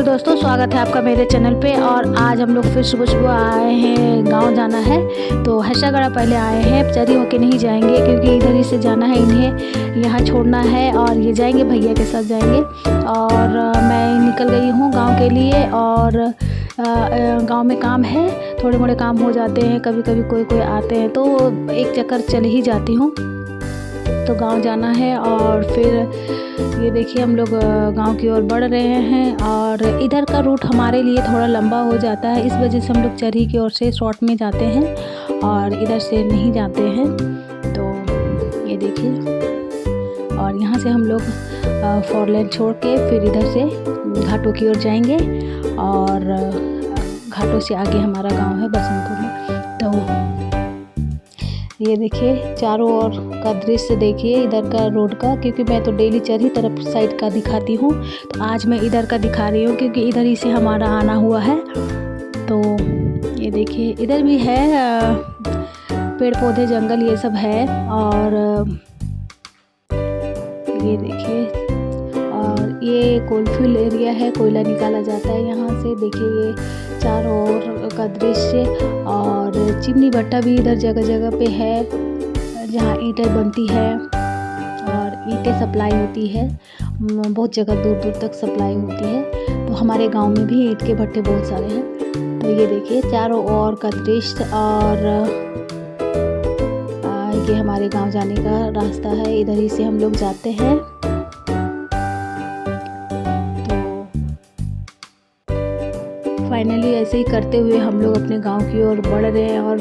Hello दोस्तों, स्वागत है आपका मेरे चैनल पे। और आज हम लोग फिर सुबह सुबह आए हैं, गांव जाना है। तो हर्षागढ़ा पहले आए हैं, चरी होके नहीं जाएंगे क्योंकि इधर ही से जाना है, इन्हें यहाँ छोड़ना है और ये जाएंगे, भैया के साथ जाएंगे। और मैं निकल गई हूँ गांव के लिए। और गांव में काम है, थोड़े मोड़े काम हो जाते हैं, कभी कभी कोई कोई आते हैं तो एक चक्कर चल ही जाती हूँ। तो गांव जाना है और फिर ये देखिए हम लोग गांव की ओर बढ़ रहे हैं। और इधर का रूट हमारे लिए थोड़ा लंबा हो जाता है, इस वजह से हम लोग चरी की ओर से शॉर्ट में जाते हैं और इधर से नहीं जाते हैं। तो ये देखिए, और यहाँ से हम लोग 4 लेन छोड़ के फिर इधर से घाटों की ओर जाएंगे। और घाटों से आगे हमारा गांव है बसंतपुर में। तो ये देखिए चारों ओर का दृश्य देखिए, इधर का रोड का, क्योंकि मैं तो डेली चरी तरफ साइड का दिखाती हूँ, तो आज मैं इधर का दिखा रही हूँ क्योंकि इधर ही से हमारा आना हुआ है। तो ये देखिए इधर भी है पेड़ पौधे, जंगल, ये सब है। और ये देखिए, और ये कोलफील्ड एरिया है, कोयला निकाला जाता है यहाँ से। देखिए ये चारों ओर का दृश्य। और चिमनी भट्टा भी इधर जगह जगह पे है जहाँ ईंटें बनती है और ईंटें सप्लाई होती है, बहुत जगह दूर दूर तक सप्लाई होती है। तो हमारे गांव में भी ईंट के भट्टे बहुत सारे हैं। तो ये देखिए चारों ओर का दृश्य। और ये हमारे गांव जाने का रास्ता है, इधर ही से हम लोग जाते हैं। फाइनली ऐसे ही करते हुए हम लोग अपने गांव की ओर बढ़ रहे हैं। और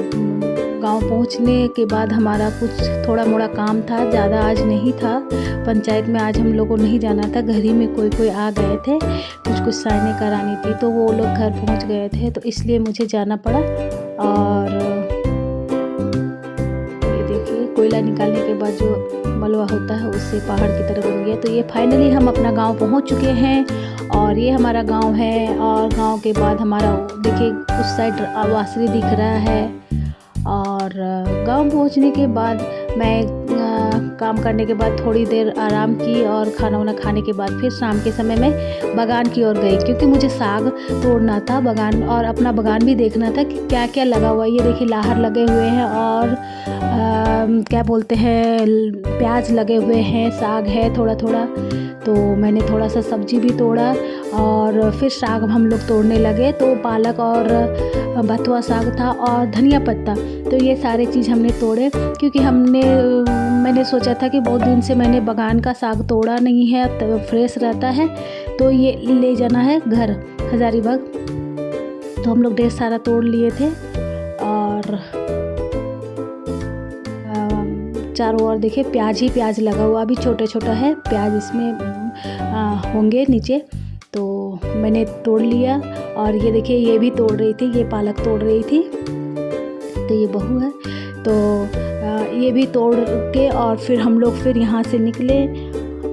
गांव पहुंचने के बाद हमारा कुछ थोड़ा मोड़ा काम था, ज़्यादा आज नहीं था। पंचायत में आज हम लोग को नहीं जाना था, घर ही में कोई कोई आ गए थे, कुछ साइनें करानी थी, तो वो लोग घर पहुंच गए थे, तो इसलिए मुझे जाना पड़ा। और ये देखिए कोयला निकालने के बाद जो मलबा होता है उससे पहाड़ की तरह बन गया। तो ये फाइनली हम अपना गाँव पहुँच चुके हैं और ये हमारा गांव है। और गांव के बाद हमारा देखिए उस साइड आवासरी दिख रहा है। और गांव पहुंचने के बाद मैं काम करने के बाद थोड़ी देर आराम की और खाना वाना खाने के बाद फिर शाम के समय में बागान की ओर गई, क्योंकि मुझे साग तोड़ना था बागान, और अपना बागान भी देखना था कि क्या क्या लगा हुआ है। ये देखिए लाहर लगे हुए हैं और क्या बोलते हैं, प्याज लगे हुए हैं, साग है थोड़ा थोड़ा। तो मैंने थोड़ा सा सब्जी भी तोड़ा और फिर साग हम लोग तोड़ने लगे। तो पालक और बथुआ साग था और धनिया पत्ता, तो ये सारे चीज़ हमने तोड़े, क्योंकि मैंने सोचा था कि बहुत दिन से मैंने बागान का साग तोड़ा नहीं है, तो फ्रेश रहता है, तो ये ले जाना है घर हजारीबाग। तो हम लोग ढेर सारा तोड़ लिए थे। और चारों ओर देखिए प्याज ही प्याज लगा हुआ, अभी छोटा छोटा है प्याज, इसमें होंगे नीचे। तो मैंने तोड़ लिया। और ये देखिए ये भी तोड़ रही थी, ये पालक तोड़ रही थी, तो ये बहू है। तो ये भी तोड़ के और फिर हम लोग फिर यहाँ से निकले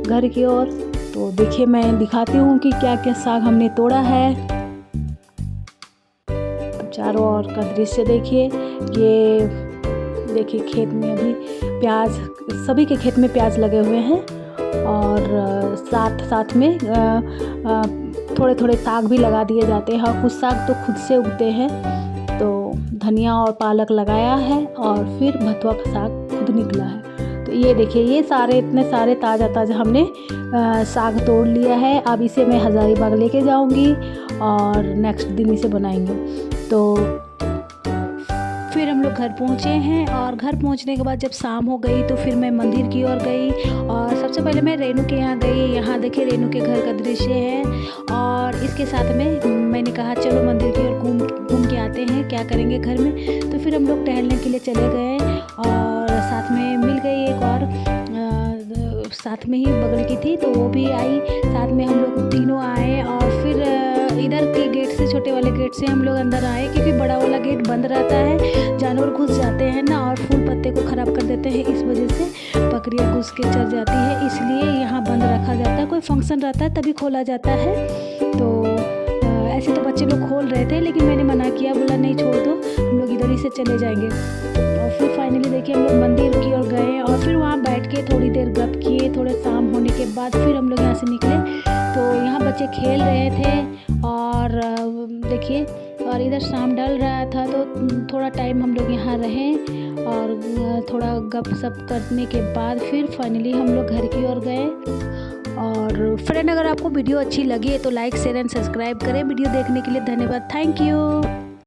घर की ओर। तो देखिए मैं दिखाती हूँ कि क्या क्या साग हमने तोड़ा है। तो चारों ओर का दृश्य देखिए, ये देखिए खेत में अभी प्याज, सभी के खेत में प्याज लगे हुए हैं। और साथ साथ में थोड़े थोड़े साग भी लगा दिए जाते हैं, और कुछ साग तो खुद से उगते हैं। तो धनिया और पालक लगाया है और फिर बथुआ का साग खुद निकला है। तो ये देखिए ये सारे इतने सारे ताज़ा ताज़ा हमने साग तोड़ लिया है। अब इसे मैं हजारीबाग लेके जाऊंगी और नेक्स्ट दिन इसे बनाएंगे। तो फिर हम लोग घर पहुँचे हैं, और घर पहुँचने के बाद जब शाम हो गई तो फिर मैं मंदिर की ओर गई। और सबसे पहले मैं रेनू के यहाँ गई। यहाँ देखिए रेनू के घर का दृश्य है। और इसके साथ में मैंने कहा चलो मंदिर की ओर घूम के आते हैं, क्या करेंगे घर में। तो फिर हम लोग टहलने के लिए चले गए और साथ में मिल गई एक और साथ में ही बगल की थी, तो वो भी आई साथ में, हम लोग तीनों आए। और फिर इधर के गेट से, छोटे वाले गेट से हम लोग अंदर आए, क्योंकि बड़ा वाला गेट बंद रहता है, जानवर घुस जाते हैं ना और फूल पत्ते को ख़राब कर देते हैं, इस वजह से बकरियां घुस के चढ़ जाती है, इसलिए यहाँ बंद रखा जाता है। कोई फंक्शन रहता है तभी खोला जाता है। तो ऐसे तो बच्चे लोग खोल रहे थे, लेकिन मैंने मना किया, बोला नहीं छोड़ दो, हम लोग इधर ही से चले जाएंगे। और फिर फाइनली देखिए हम लोग मंदिर की ओर गए और फिर वहाँ बैठ के थोड़ी देर गप किए। थोड़े शाम होने के बाद फिर हम लोग यहाँ से निकले। तो यहाँ बच्चे खेल रहे थे और देखिए, और इधर शाम ढल रहा था तो थोड़ा टाइम हम लोग यहाँ रहे और थोड़ा गप सप करने के बाद फिर फाइनली हम लोग घर की ओर गए। और फ्रेंड, अगर आपको वीडियो अच्छी लगी है तो लाइक शेयर एंड सब्सक्राइब करें। वीडियो देखने के लिए धन्यवाद। Thank you.